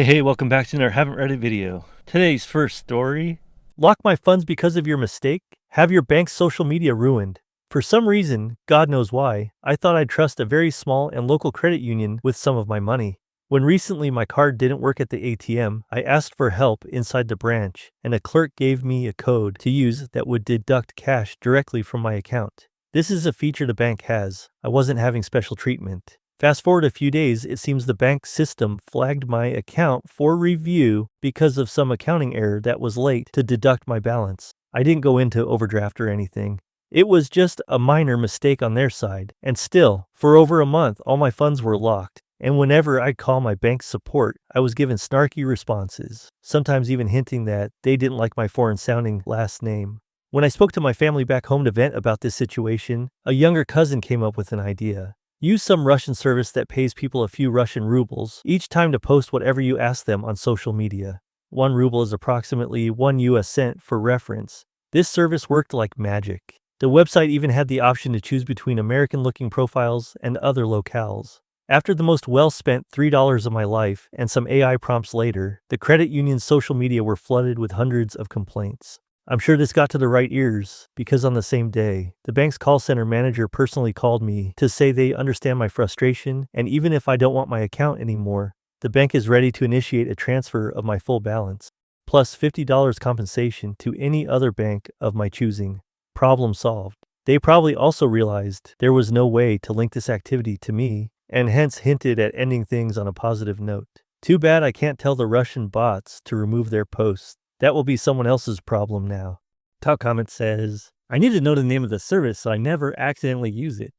Hey, welcome back to another Haven't Read It video. Today's first story: lock my funds because of your mistake? Have your bank's social media ruined. For some reason, God knows why, I thought I'd trust a very small and local credit union with some of my money. When recently my card didn't work at the ATM, I asked for help inside the branch, and a clerk gave me a code to use that would deduct cash directly from my account. This is a feature the bank has. I wasn't having special treatment. Fast forward a few days, it seems the bank system flagged my account for review because of some accounting error that was late to deduct my balance. I didn't go into overdraft or anything. It was just a minor mistake on their side, and still, for over a month, all my funds were locked. And whenever I'd call my bank's support, I was given snarky responses, sometimes even hinting that they didn't like my foreign-sounding last name. When I spoke to my family back home to vent about this situation, a younger cousin came up with an idea. Use some Russian service that pays people a few Russian rubles each time to post whatever you ask them on social media. 1 ruble is approximately 1 US cent for reference. This service worked like magic. The website even had the option to choose between American-looking profiles and other locales. After the most well-spent $3 of my life and some AI prompts later, the credit union's social media were flooded with hundreds of complaints. I'm sure this got to the right ears, because on the same day, the bank's call center manager personally called me to say they understand my frustration, and even if I don't want my account anymore, the bank is ready to initiate a transfer of my full balance, plus $50 compensation to any other bank of my choosing. Problem solved. They probably also realized there was no way to link this activity to me, and hence hinted at ending things on a positive note. Too bad I can't tell the Russian bots to remove their posts. That will be someone else's problem now. Top comment says, I need to know the name of the service so I never accidentally use it.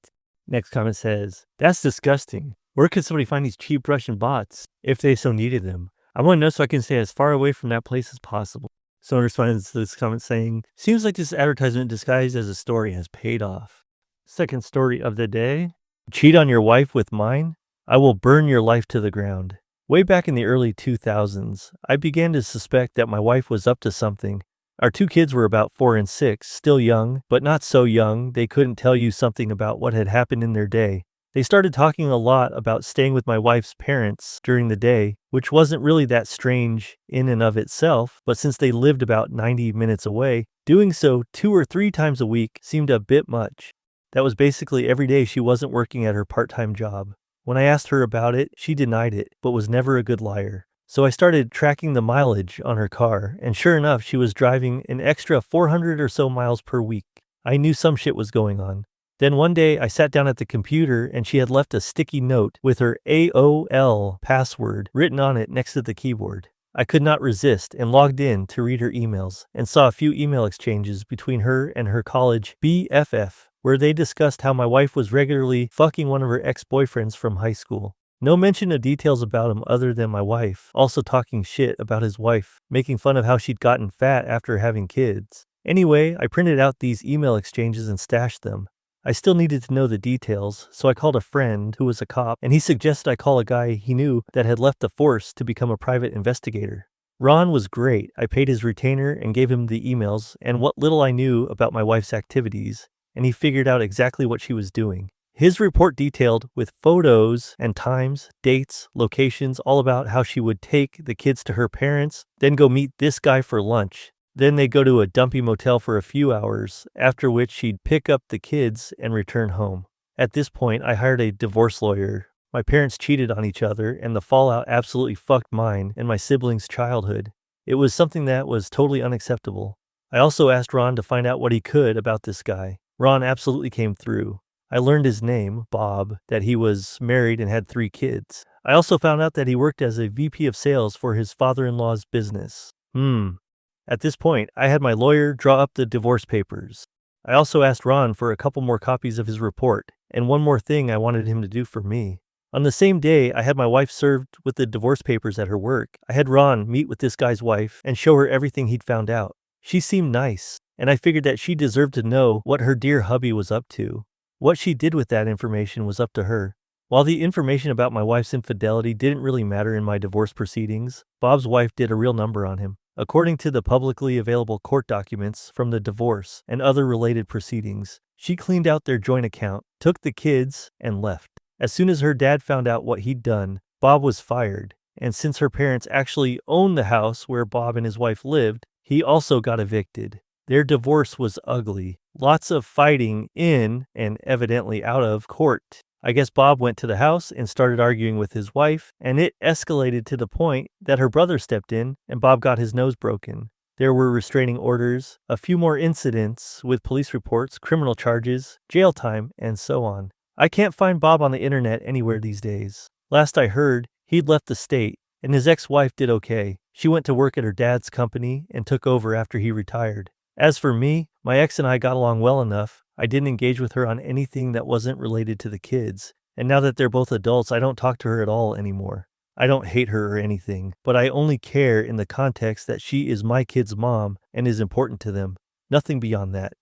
Next comment says, that's disgusting. Where could somebody find these cheap Russian bots if they so needed them? I want to know so I can stay as far away from that place as possible. Someone responds to this comment saying, seems like this advertisement disguised as a story has paid off. Second story of the day. Cheat on your wife with mine? I will burn your life to the ground. Way back in the early 2000s, I began to suspect that my wife was up to something. Our 2 kids were about 4 and 6, still young, but not so young they couldn't tell you something about what had happened in their day. They started talking a lot about staying with my wife's parents during the day, which wasn't really that strange in and of itself, but since they lived about 90 minutes away, doing so 2 or 3 times a week seemed a bit much. That was basically every day she wasn't working at her part-time job. When I asked her about it, she denied it, but was never a good liar. So I started tracking the mileage on her car, and sure enough, she was driving an extra 400 or so miles per week. I knew some shit was going on. Then one day, I sat down at the computer, and she had left a sticky note with her AOL password written on it next to the keyboard. I could not resist and logged in to read her emails, and saw a few email exchanges between her and her college BFF, where they discussed how my wife was regularly fucking one of her ex-boyfriends from high school. No mention of details about him other than my wife also talking shit about his wife, making fun of how she'd gotten fat after having kids. Anyway, I printed out these email exchanges and stashed them. I still needed to know the details, so I called a friend who was a cop, and he suggested I call a guy he knew that had left the force to become a private investigator. Ron was great. I paid his retainer and gave him the emails and what little I knew about my wife's activities, and he figured out exactly what she was doing. His report detailed with photos and times, dates, locations, all about how she would take the kids to her parents, then go meet this guy for lunch. Then they'd go to a dumpy motel for a few hours, after which she'd pick up the kids and return home. At this point, I hired a divorce lawyer. My parents cheated on each other, and the fallout absolutely fucked mine and my siblings' childhood. It was something that was totally unacceptable. I also asked Ron to find out what he could about this guy. Ron absolutely came through. I learned his name, Bob, that he was married and had 3 kids. I also found out that he worked as a VP of sales for his father-in-law's business. At this point, I had my lawyer draw up the divorce papers. I also asked Ron for a couple more copies of his report, and one more thing I wanted him to do for me. On the same day, I had my wife served with the divorce papers at her work. I had Ron meet with this guy's wife and show her everything he'd found out. She seemed nice, and I figured that she deserved to know what her dear hubby was up to. What she did with that information was up to her. While the information about my wife's infidelity didn't really matter in my divorce proceedings, Bob's wife did a real number on him. According to the publicly available court documents from the divorce and other related proceedings, she cleaned out their joint account, took the kids, and left. As soon as her dad found out what he'd done, Bob was fired. and since her parents actually owned the house where Bob and his wife lived, he also got evicted. Their divorce was ugly. Lots of fighting in, and evidently out of, court. I guess Bob went to the house and started arguing with his wife, and it escalated to the point that her brother stepped in and Bob got his nose broken. There were restraining orders, a few more incidents with police reports, criminal charges, jail time, and so on. I can't find Bob on the internet anywhere these days. Last I heard, he'd left the state, and his ex-wife did okay. She went to work at her dad's company and took over after he retired. As for me, my ex and I got along well enough. I didn't engage with her on anything that wasn't related to the kids, and now that they're both adults, I don't talk to her at all anymore. I don't hate her or anything, but I only care in the context that she is my kid's mom and is important to them. Nothing beyond that.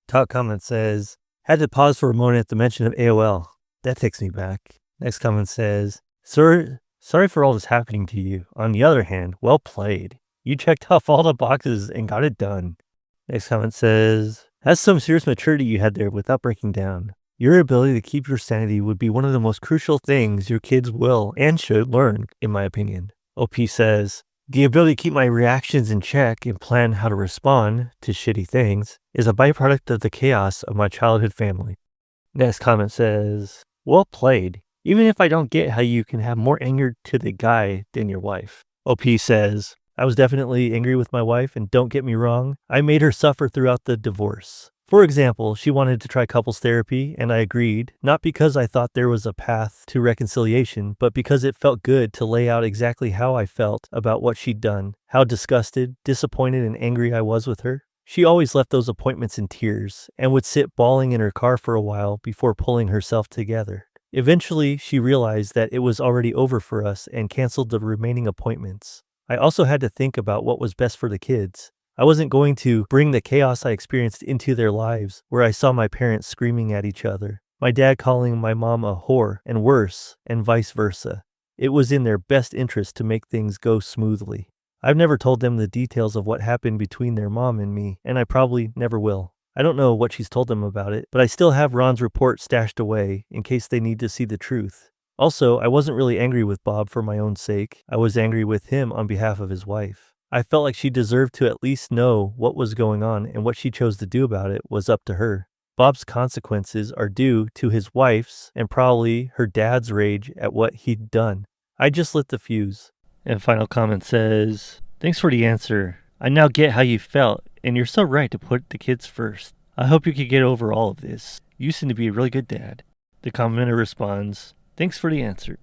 Top comment says, had to pause for a moment at the mention of AOL. That takes me back. Next comment says, sorry for all this happening to you. On the other hand, well played. You checked off all the boxes and got it done. Next comment says, that's some serious maturity you had there without breaking down. Your ability to keep your sanity would be one of the most crucial things your kids will and should learn, in my opinion. OP says, the ability to keep my reactions in check and plan how to respond to shitty things is a byproduct of the chaos of my childhood family. Next comment says, well played. Even if I don't get how you can have more anger to the guy than your wife. OP says, I was definitely angry with my wife, and don't get me wrong, I made her suffer throughout the divorce. For example, she wanted to try couples therapy, and I agreed, not because I thought there was a path to reconciliation, but because it felt good to lay out exactly how I felt about what she'd done, how disgusted, disappointed, and angry I was with her. She always left those appointments in tears, and would sit bawling in her car for a while before pulling herself together. Eventually, she realized that it was already over for us and canceled the remaining appointments. I also had to think about what was best for the kids. I wasn't going to bring the chaos I experienced into their lives, where I saw my parents screaming at each other, my dad calling my mom a whore, and worse, and vice versa. It was in their best interest to make things go smoothly. I've never told them the details of what happened between their mom and me, and I probably never will. I don't know what she's told them about it, but I still have Ron's report stashed away in case they need to see the truth. Also, I wasn't really angry with Bob for my own sake. I was angry with him on behalf of his wife. I felt like she deserved to at least know what was going on, and what she chose to do about it was up to her. Bob's consequences are due to his wife's and probably her dad's rage at what he'd done. I just lit the fuse. And final comment says, thanks for the answer. I now get how you felt, and you're so right to put the kids first. I hope you can get over all of this. You seem to be a really good dad. The commenter responds, thanks for the answer.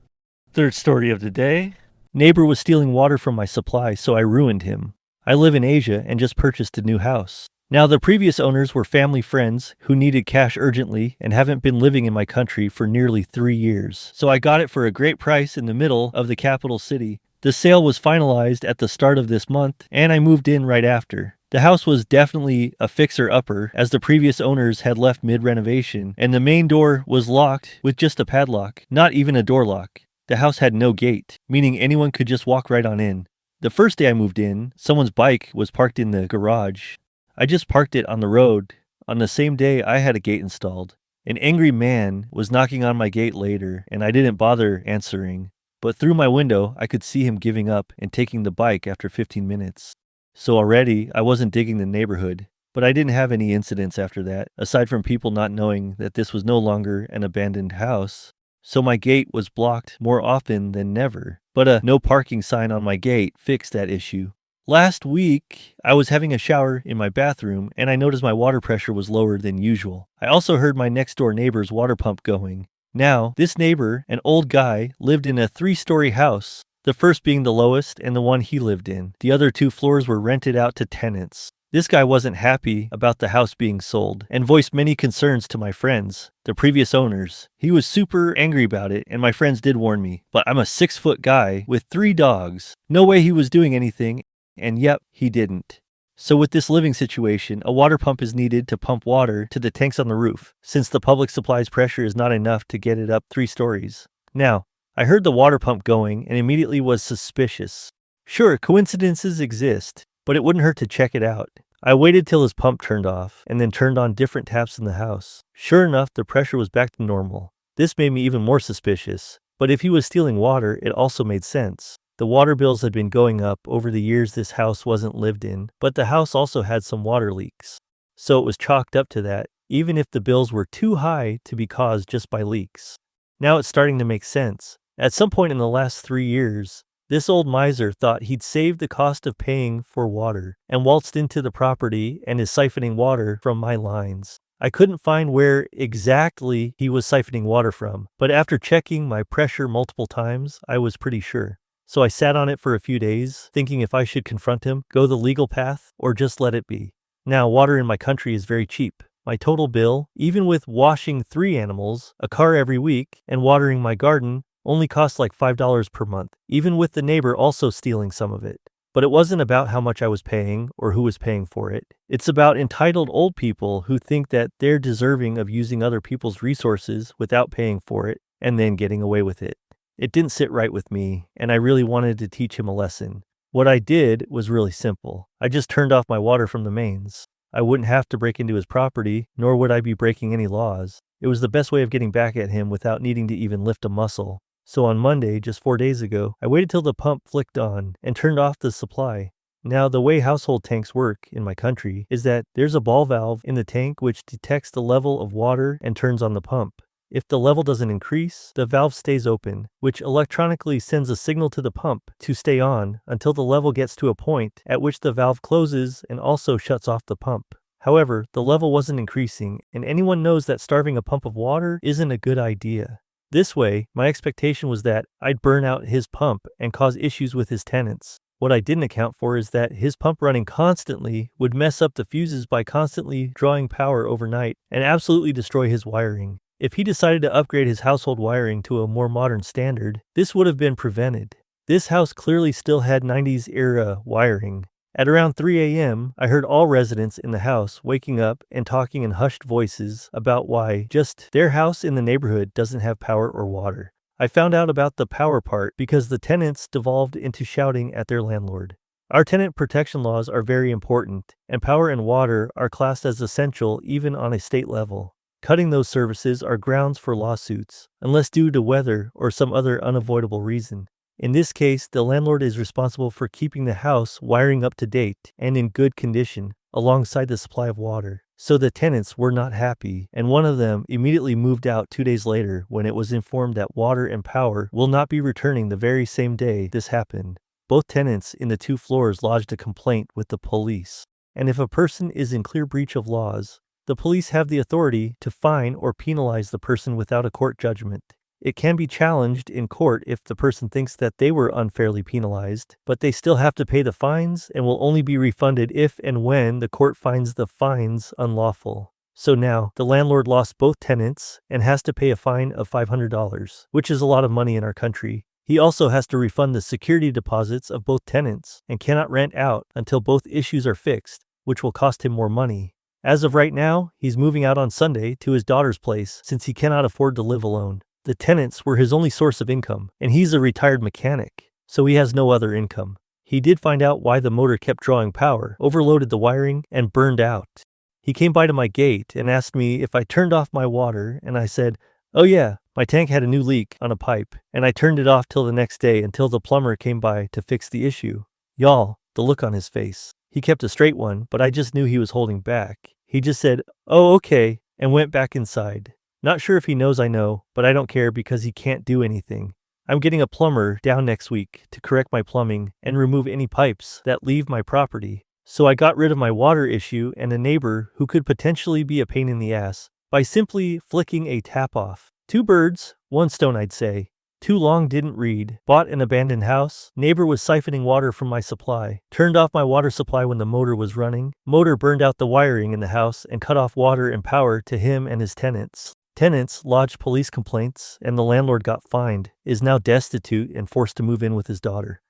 Third story of the day. Neighbor was stealing water from my supply, so I ruined him. I live in Asia and just purchased a new house. Now, the previous owners were family friends who needed cash urgently and haven't been living in my country for nearly 3 years. So I got it for a great price in the middle of the capital city. The sale was finalized at the start of this month, and I moved in right after. The house was definitely a fixer-upper, as the previous owners had left mid-renovation, and the main door was locked with just a padlock, not even a door lock. The house had no gate, meaning anyone could just walk right on in. The first day I moved in, someone's bike was parked in the garage. I just parked it on the road. On the same day, I had a gate installed. An angry man was knocking on my gate later, and I didn't bother answering. But through my window, I could see him giving up and taking the bike after 15 minutes. So already, I wasn't digging the neighborhood. But I didn't have any incidents after that, aside from people not knowing that this was no longer an abandoned house. So my gate was blocked more often than never. But a no parking sign on my gate fixed that issue. Last week, I was having a shower in my bathroom, and I noticed my water pressure was lower than usual. I also heard my next door neighbor's water pump going. Now, this neighbor, an old guy, lived in a 3-story house, the first being the lowest and the one he lived in. The other 2 floors were rented out to tenants. This guy wasn't happy about the house being sold and voiced many concerns to my friends, the previous owners. He was super angry about it, and my friends did warn me. But I'm a 6-foot guy with 3 dogs. No way he was doing anything, and yep, he didn't. So with this living situation, a water pump is needed to pump water to the tanks on the roof, since the public supply's pressure is not enough to get it up 3 stories. Now, I heard the water pump going and immediately was suspicious. Sure, coincidences exist, but it wouldn't hurt to check it out. I waited till his pump turned off and then turned on different taps in the house. Sure enough, the pressure was back to normal. This made me even more suspicious, but if he was stealing water, it also made sense. The water bills had been going up over the years this house wasn't lived in, but the house also had some water leaks. So it was chalked up to that, even if the bills were too high to be caused just by leaks. Now it's starting to make sense. At some point in the last 3 years, this old miser thought he'd saved the cost of paying for water and waltzed into the property and is siphoning water from my lines. I couldn't find where exactly he was siphoning water from, but after checking my pressure multiple times, I was pretty sure. So I sat on it for a few days, thinking if I should confront him, go the legal path, or just let it be. Now, water in my country is very cheap. My total bill, even with washing 3 animals, a car every week, and watering my garden, only costs like $5 per month, even with the neighbor also stealing some of it. But it wasn't about how much I was paying or who was paying for it. It's about entitled old people who think that they're deserving of using other people's resources without paying for it and then getting away with it. It didn't sit right with me, and I really wanted to teach him a lesson. What I did was really simple. I just turned off my water from the mains. I wouldn't have to break into his property, nor would I be breaking any laws. It was the best way of getting back at him without needing to even lift a muscle. So on Monday, just 4 days ago, I waited till the pump flicked on and turned off the supply. Now, the way household tanks work in my country is that there's a ball valve in the tank which detects the level of water and turns on the pump. If the level doesn't increase, the valve stays open, which electronically sends a signal to the pump to stay on until the level gets to a point at which the valve closes and also shuts off the pump. However, the level wasn't increasing, and anyone knows that starving a pump of water isn't a good idea. This way, my expectation was that I'd burn out his pump and cause issues with his tenants. What I didn't account for is that his pump running constantly would mess up the fuses by constantly drawing power overnight and absolutely destroy his wiring. If he decided to upgrade his household wiring to a more modern standard, this would have been prevented. This house clearly still had 90s era wiring. At around 3 a.m., I heard all residents in the house waking up and talking in hushed voices about why just their house in the neighborhood doesn't have power or water. I found out about the power part because the tenants devolved into shouting at their landlord. Our tenant protection laws are very important, and power and water are classed as essential even on a state level. Cutting those services are grounds for lawsuits, unless due to weather or some other unavoidable reason. In this case, the landlord is responsible for keeping the house wiring up to date and in good condition alongside the supply of water. So the tenants were not happy, and one of them immediately moved out 2 days later when it was informed that water and power will not be returning the very same day this happened. Both tenants in the 2 floors lodged a complaint with the police. And if a person is in clear breach of laws, the police have the authority to fine or penalize the person without a court judgment. It can be challenged in court if the person thinks that they were unfairly penalized, but they still have to pay the fines and will only be refunded if and when the court finds the fines unlawful. So now, the landlord lost both tenants and has to pay a fine of $500, which is a lot of money in our country. He also has to refund the security deposits of both tenants and cannot rent out until both issues are fixed, which will cost him more money. As of right now, he's moving out on Sunday to his daughter's place since he cannot afford to live alone. The tenants were his only source of income, and he's a retired mechanic, so he has no other income. He did find out why the motor kept drawing power, overloaded the wiring, and burned out. He came by to my gate and asked me if I turned off my water, and I said, "Oh yeah, my tank had a new leak on a pipe, and I turned it off till the next day until the plumber came by to fix the issue." Y'all, the look on his face. He kept a straight one, but I just knew he was holding back. He just said, "Oh, okay," and went back inside. Not sure if he knows I know, but I don't care because he can't do anything. I'm getting a plumber down next week to correct my plumbing and remove any pipes that leave my property. So I got rid of my water issue and a neighbor who could potentially be a pain in the ass by simply flicking a tap off. 2 birds, 1 stone, I'd say. Too long didn't read. Bought an abandoned house. Neighbor was siphoning water from my supply. Turned off my water supply when the motor was running. Motor burned out the wiring in the house and cut off water and power to him and his tenants. Tenants lodged police complaints, and the landlord got fined, is now destitute and forced to move in with his daughter.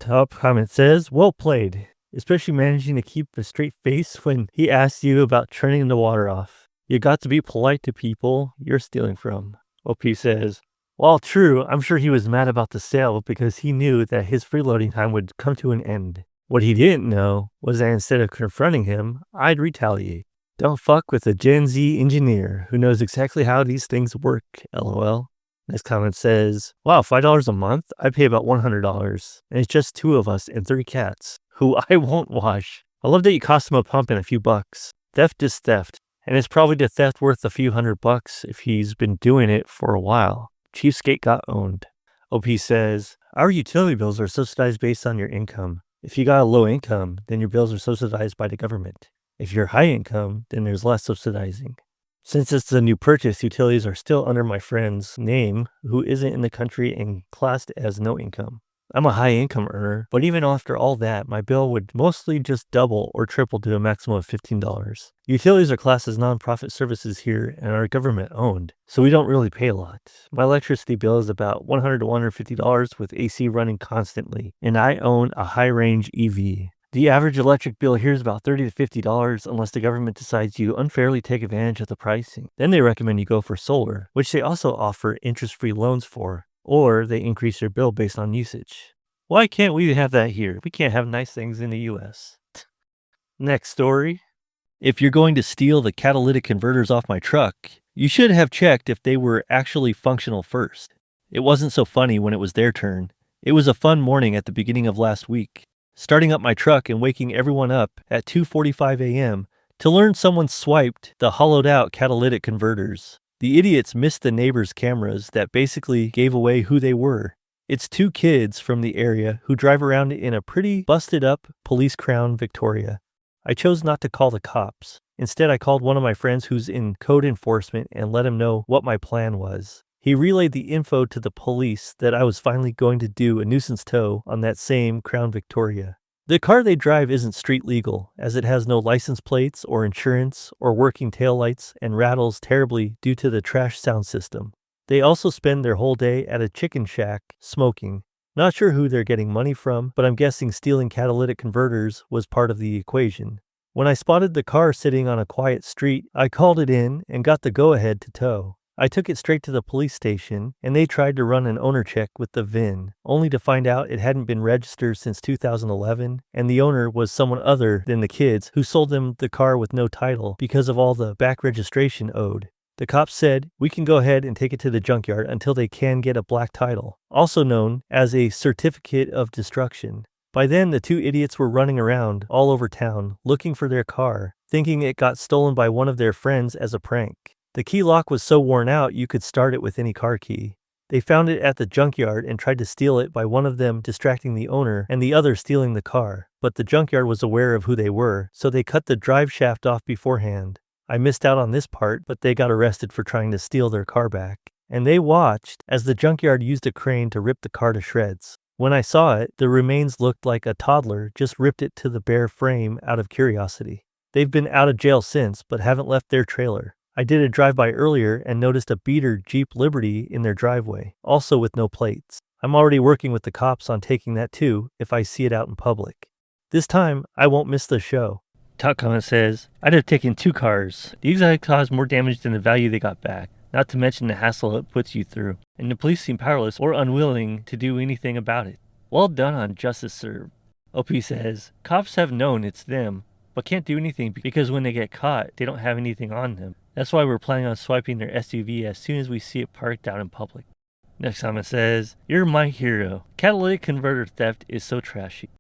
Top comment says, well played, especially managing to keep a straight face when he asks you about turning the water off. You got to be polite to people you're stealing from. OP says, while true, I'm sure he was mad about the sale because he knew that his freeloading time would come to an end. What he didn't know was that instead of confronting him, I'd retaliate. Don't fuck with a Gen Z engineer who knows exactly how these things work, lol. Next comment says, wow, $5 a month? I pay about $100, and it's just 2 of us and 3 cats, who I won't wash. I love that you cost him a pump and a few bucks. Theft is theft, and it's probably the theft worth a few $100 if he's been doing it for a while. Cheapskate got owned. OP says, our utility bills are subsidized based on your income. If you got a low income, then your bills are subsidized by the government. If you're high income, then there's less subsidizing. Since it's a new purchase, utilities are still under my friend's name, who isn't in the country and classed as no income. I'm a high income earner, but even after all that, my bill would mostly just double or triple to a maximum of $15. Utilities are classed as nonprofit services here and are government owned, so we don't really pay a lot. My electricity bill is about $100 to $150 with AC running constantly, and I own a high range EV. The average electric bill here is about $30 to $50 unless the government decides you unfairly take advantage of the pricing. Then they recommend you go for solar, which they also offer interest-free loans for, or they increase your bill based on usage. Why can't we have that here? We can't have nice things in the US. Next story. If you're going to steal the catalytic converters off my truck, you should have checked if they were actually functional first. It wasn't so funny when it was their turn. It was a fun morning at the beginning of last week, starting up my truck and waking everyone up at 2:45 a.m. to learn someone swiped the hollowed out catalytic converters. The idiots missed the neighbors' cameras that basically gave away who they were. It's 2 kids from the area who drive around in a pretty busted up police Crown Victoria. I chose not to call the cops. Instead, I called one of my friends who's in code enforcement and let him know what my plan was. He relayed the info to the police that I was finally going to do a nuisance tow on that same Crown Victoria. The car they drive isn't street legal, as it has no license plates or insurance or working taillights and rattles terribly due to the trash sound system. They also spend their whole day at a chicken shack smoking. Not sure who they're getting money from, but I'm guessing stealing catalytic converters was part of the equation. When I spotted the car sitting on a quiet street, I called it in and got the go-ahead to tow. I took it straight to the police station, and they tried to run an owner check with the VIN, only to find out it hadn't been registered since 2011, and the owner was someone other than the kids who sold them the car with no title because of all the back registration owed. The cops said, we can go ahead and take it to the junkyard until they can get a black title, also known as a certificate of destruction. By then, the 2 idiots were running around all over town looking for their car, thinking it got stolen by one of their friends as a prank. The key lock was so worn out you could start it with any car key. They found it at the junkyard and tried to steal it by one of them distracting the owner and the other stealing the car, but the junkyard was aware of who they were, so they cut the drive shaft off beforehand. I missed out on this part, but they got arrested for trying to steal their car back. And they watched as the junkyard used a crane to rip the car to shreds. When I saw it, the remains looked like a toddler just ripped it to the bare frame out of curiosity. They've been out of jail since, but haven't left their trailer. I did a drive-by earlier and noticed a beater Jeep Liberty in their driveway, also with no plates. I'm already working with the cops on taking that too if I see it out in public. This time, I won't miss the show. Top comment says, I'd have taken 2 cars. These have caused more damage than the value they got back, not to mention the hassle it puts you through, and the police seem powerless or unwilling to do anything about it. Well done on justice served. OP says, cops have known it's them, but can't do anything because when they get caught, they don't have anything on them. That's why we're planning on swiping their SUV as soon as we see it parked out in public. Next comment says, you're my hero. Catalytic converter theft is so trashy.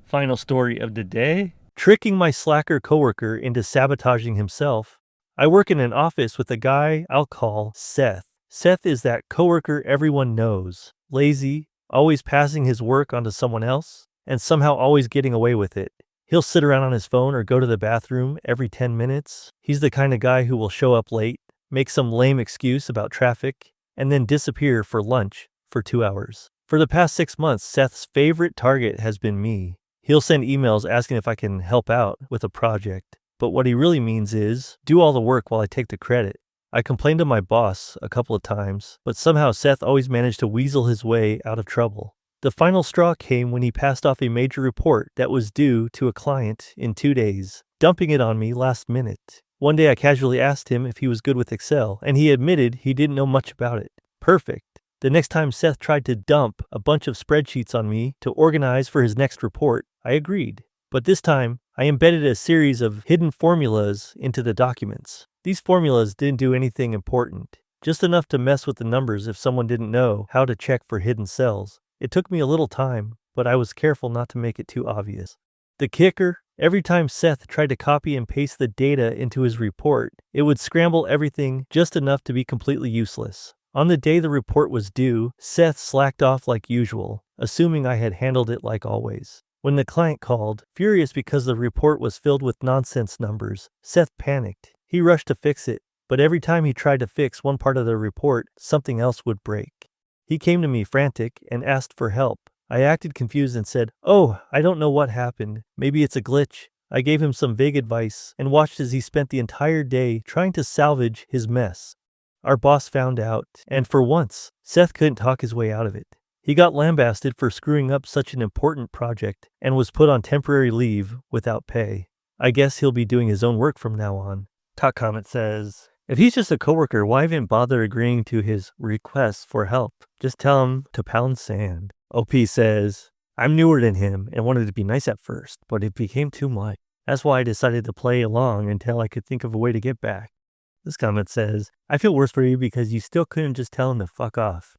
Final story of the day. Tricking my slacker coworker into sabotaging himself. I work in an office with a guy I'll call Seth. Seth is that coworker everyone knows. Lazy, always passing his work onto someone else, and somehow always getting away with it. He'll sit around on his phone or go to the bathroom every 10 minutes. He's the kind of guy who will show up late, make some lame excuse about traffic, and then disappear for lunch for 2 hours. For the past 6 months, Seth's favorite target has been me. He'll send emails asking if I can help out with a project, but what he really means is, do all the work while I take the credit. I complained to my boss a couple of times, but somehow Seth always managed to weasel his way out of trouble. The final straw came when he passed off a major report that was due to a client in 2 days, dumping it on me last minute. One day I casually asked him if he was good with Excel, and he admitted he didn't know much about it. Perfect. The next time Seth tried to dump a bunch of spreadsheets on me to organize for his next report, I agreed. But this time, I embedded a series of hidden formulas into the documents. These formulas didn't do anything important. just enough to mess with the numbers if someone didn't know how to check for hidden cells. It took me a little time, but I was careful not to make it too obvious. The kicker? Every time Seth tried to copy and paste the data into his report, it would scramble everything just enough to be completely useless. On the day the report was due, Seth slacked off like usual, assuming I had handled it like always. When the client called, furious because the report was filled with nonsense numbers, Seth panicked. He rushed to fix it, but every time he tried to fix one part of the report, something else would break. He came to me frantic and asked for help. I acted confused and said, "Oh, I don't know what happened. Maybe it's a glitch." I gave him some vague advice and watched as he spent the entire day trying to salvage his mess. Our boss found out, and for once, Seth couldn't talk his way out of it. He got lambasted for screwing up such an important project and was put on temporary leave without pay. I guess he'll be doing his own work from now on. Top comment says, if he's just a coworker, why even bother agreeing to his requests for help? Just tell him to pound sand. OP says, I'm newer than him and wanted to be nice at first, but it became too much. That's why I decided to play along until I could think of a way to get back. This comment says, I feel worse for you because you still couldn't just tell him to fuck off.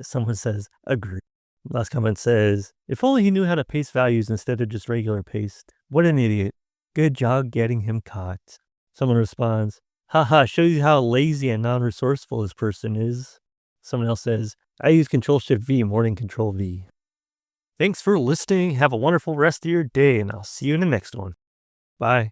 Someone says, agree. Last comment says, if only he knew how to paste values instead of just regular paste. What an idiot. Good job getting him caught. Someone responds, haha, shows you how lazy and non-resourceful this person is. Someone else says, I use Control-Shift-V more than Control-V. Thanks for listening. Have a wonderful rest of your day, and I'll see you in the next one. Bye.